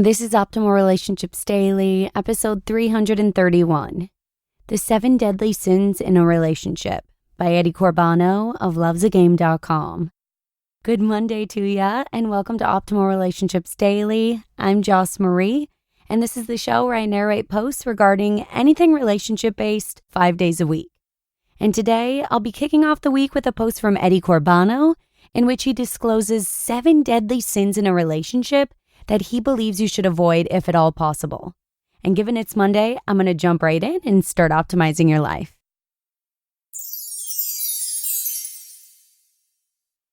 This is Optimal Relationships Daily, episode 331, The 7 Deadly Sins in a Relationship by Corbano of love'sagame.com. Good Monday to ya, and welcome to Optimal Relationships Daily. I'm Joss Marie, and this is the show where I narrate posts regarding anything relationship-based 5 days a week. And today, I'll be kicking off the week with a post from Corbano, in which he discloses 7 deadly sins in a relationship that he believes you should avoid if at all possible. And given it's Monday, I'm going to jump right in and start optimizing your life.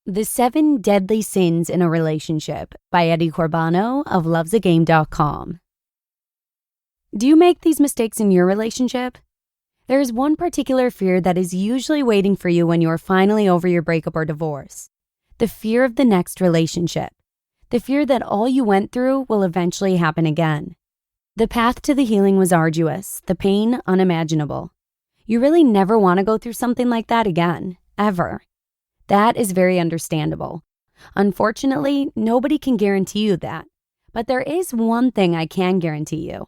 The 7 Deadly Sins in a Relationship by Corbano of love'sagame.com. Do you make these mistakes in your relationship? There is one particular fear that is usually waiting for you when you are finally over your breakup or divorce. The fear of the next relationship. The fear that all you went through will eventually happen again. The path to the healing was arduous, the pain unimaginable. You really never want to go through something like that again, ever. That is very understandable. Unfortunately, nobody can guarantee you that. But there is one thing I can guarantee you.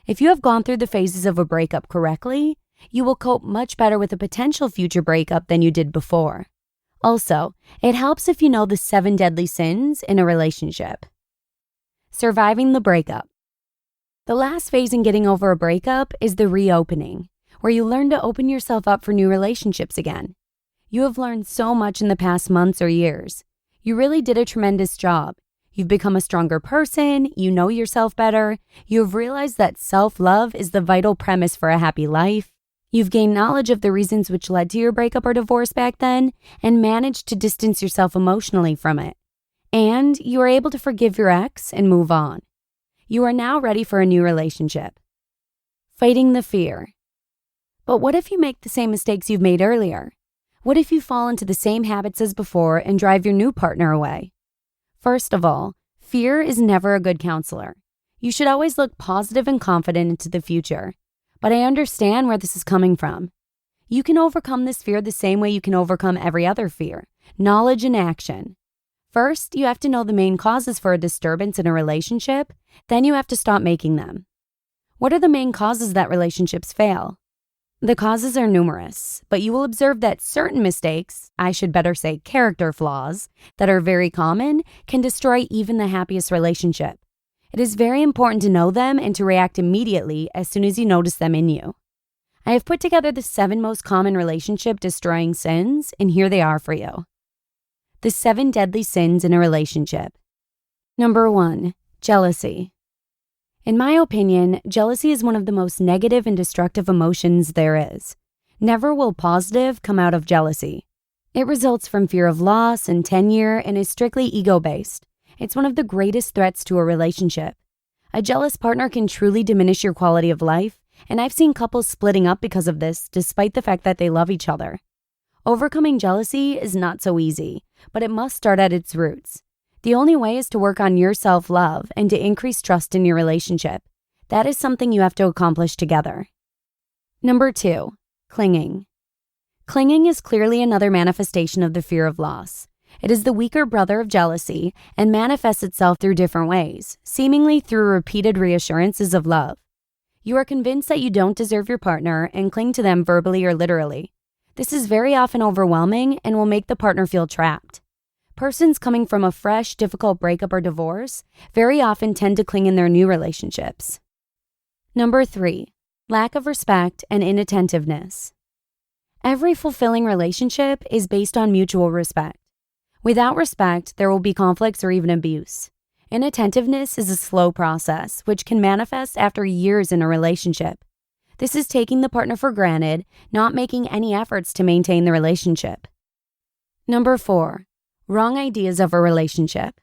If you have gone through the phases of a breakup correctly, you will cope much better with a potential future breakup than you did before. Also, it helps if you know the 7 deadly sins in a relationship. Surviving the breakup. The last phase in getting over a breakup is the reopening, where you learn to open yourself up for new relationships again. You have learned so much in the past months or years. You really did a tremendous job. You've become a stronger person, you know yourself better, you have realized that self-love is the vital premise for a happy life. You've gained knowledge of the reasons which led to your breakup or divorce back then and managed to distance yourself emotionally from it. And you are able to forgive your ex and move on. You are now ready for a new relationship. Fighting the fear. But what if you make the same mistakes you've made earlier? What if you fall into the same habits as before and drive your new partner away? First of all, fear is never a good counselor. You should always look positive and confident into the future. But I understand where this is coming from. You can overcome this fear the same way you can overcome every other fear, knowledge and action. First, you have to know the main causes for a disturbance in a relationship, then you have to stop making them. What are the main causes that relationships fail? The causes are numerous, but you will observe that certain mistakes, I should better say character flaws, that are very common can destroy even the happiest relationship. It is very important to know them and to react immediately as soon as you notice them in you. I have put together the 7 most common relationship-destroying sins, and here they are for you. The 7 deadly sins in a relationship. Number 1, jealousy. In my opinion, jealousy is one of the most negative and destructive emotions there is. Never will positive come out of jealousy. It results from fear of loss and tenure and is strictly ego-based. It's one of the greatest threats to a relationship. A jealous partner can truly diminish your quality of life, and I've seen couples splitting up because of this, despite the fact that they love each other. Overcoming jealousy is not so easy, but it must start at its roots. The only way is to work on your self-love and to increase trust in your relationship. That is something you have to accomplish together. Number 2, clinging. Clinging is clearly another manifestation of the fear of loss. It is the weaker brother of jealousy and manifests itself through different ways, seemingly through repeated reassurances of love. You are convinced that you don't deserve your partner and cling to them verbally or literally. This is very often overwhelming and will make the partner feel trapped. Persons coming from a fresh, difficult breakup or divorce very often tend to cling in their new relationships. Number 3, lack of respect and inattentiveness. Every fulfilling relationship is based on mutual respect. Without respect, there will be conflicts or even abuse. Inattentiveness is a slow process, which can manifest after years in a relationship. This is taking the partner for granted, not making any efforts to maintain the relationship. Number 4, wrong ideas of a relationship.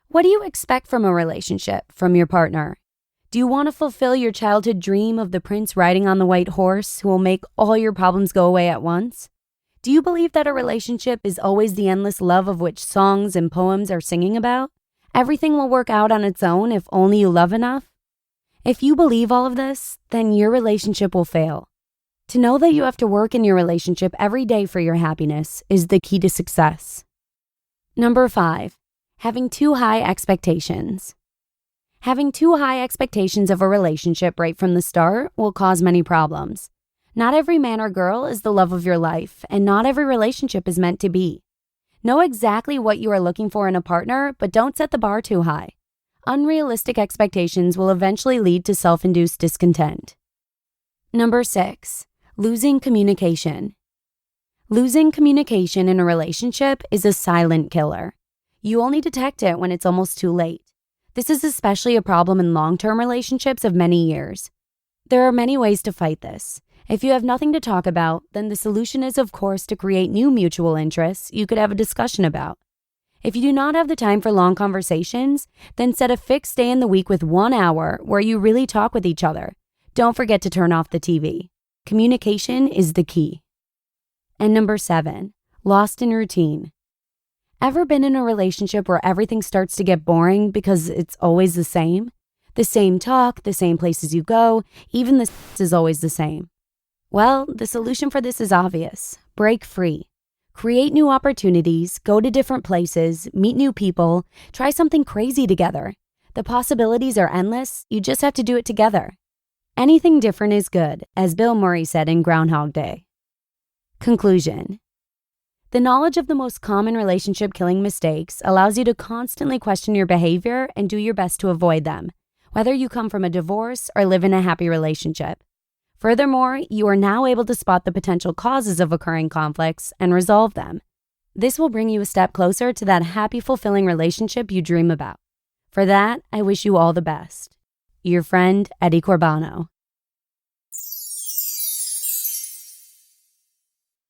What do you expect from a relationship, from your partner? Do you want to fulfill your childhood dream of the prince riding on the white horse who will make all your problems go away at once? Do you believe that a relationship is always the endless love of which songs and poems are singing about? Everything will work out on its own if only you love enough? If you believe all of this, then your relationship will fail. To know that you have to work in your relationship every day for your happiness is the key to success. Number 5, having too high expectations. Having too high expectations of a relationship right from the start will cause many problems. Not every man or girl is the love of your life, and not every relationship is meant to be. Know exactly what you are looking for in a partner, but don't set the bar too high. Unrealistic expectations will eventually lead to self-induced discontent. Number 6, losing communication. Losing communication in a relationship is a silent killer. You only detect it when it's almost too late. This is especially a problem in long-term relationships of many years. There are many ways to fight this. If you have nothing to talk about, then the solution is, of course, to create new mutual interests you could have a discussion about. If you do not have the time for long conversations, then set a fixed day in the week with 1 hour where you really talk with each other. Don't forget to turn off the TV. Communication is the key. And number 7, lost in routine. Ever been in a relationship where everything starts to get boring because it's always the same? The same talk, the same places you go, even the sex is always the same. Well, the solution for this is obvious. Break free. Create new opportunities, go to different places, meet new people, try something crazy together. The possibilities are endless, you just have to do it together. Anything different is good, as Bill Murray said in Groundhog Day. Conclusion. The knowledge of the most common relationship-killing mistakes allows you to constantly question your behavior and do your best to avoid them, whether you come from a divorce or live in a happy relationship. Furthermore, you are now able to spot the potential causes of occurring conflicts and resolve them. This will bring you a step closer to that happy, fulfilling relationship you dream about. For that, I wish you all the best. Your friend, Eddie Corbano.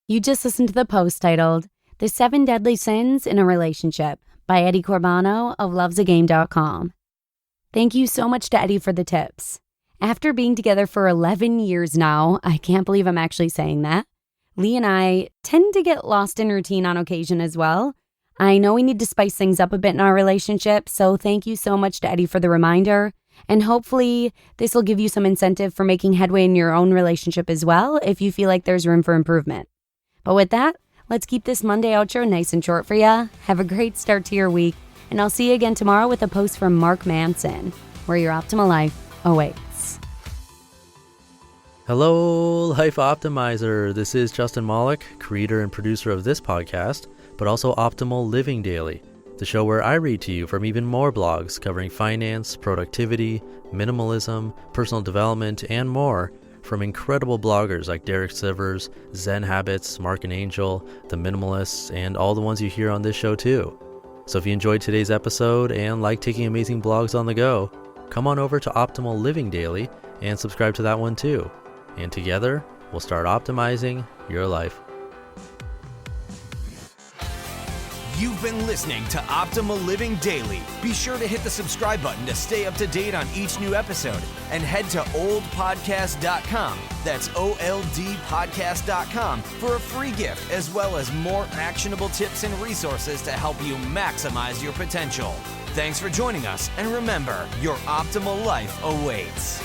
You just listened to the post titled, The 7 Deadly Sins in a Relationship by Eddie Corbano of lovesagame.com. Thank you so much to Eddie for the tips. After being together for 11 years now, I can't believe I'm actually saying that, Lee and I tend to get lost in routine on occasion as well. I know we need to spice things up a bit in our relationship, so thank you so much to Eddie for the reminder. And hopefully this will give you some incentive for making headway in your own relationship as well if you feel like there's room for improvement. But with that, let's keep this Monday outro nice and short for ya. Have a great start to your week, and I'll see you again tomorrow with a post from Mark Manson, where your optimal life awaits. Hello, Life Optimizer. This is Justin Malik, creator and producer of this podcast, but also Optimal Living Daily, the show where I read to you from even more blogs covering finance, productivity, minimalism, personal development, and more, from incredible bloggers like Derek Sivers, Zen Habits, Mark and Angel, The Minimalists, and all the ones you hear on this show too. So if you enjoyed today's episode and like taking amazing blogs on the go, come on over to Optimal Living Daily and subscribe to that one too. And together, we'll start optimizing your life. You've been listening to Optimal Living Daily. Be sure to hit the subscribe button to stay up to date on each new episode, and head to oldpodcast.com, that's OLDpodcast.com, for a free gift as well as more actionable tips and resources to help you maximize your potential. Thanks for joining us, and remember, your optimal life awaits.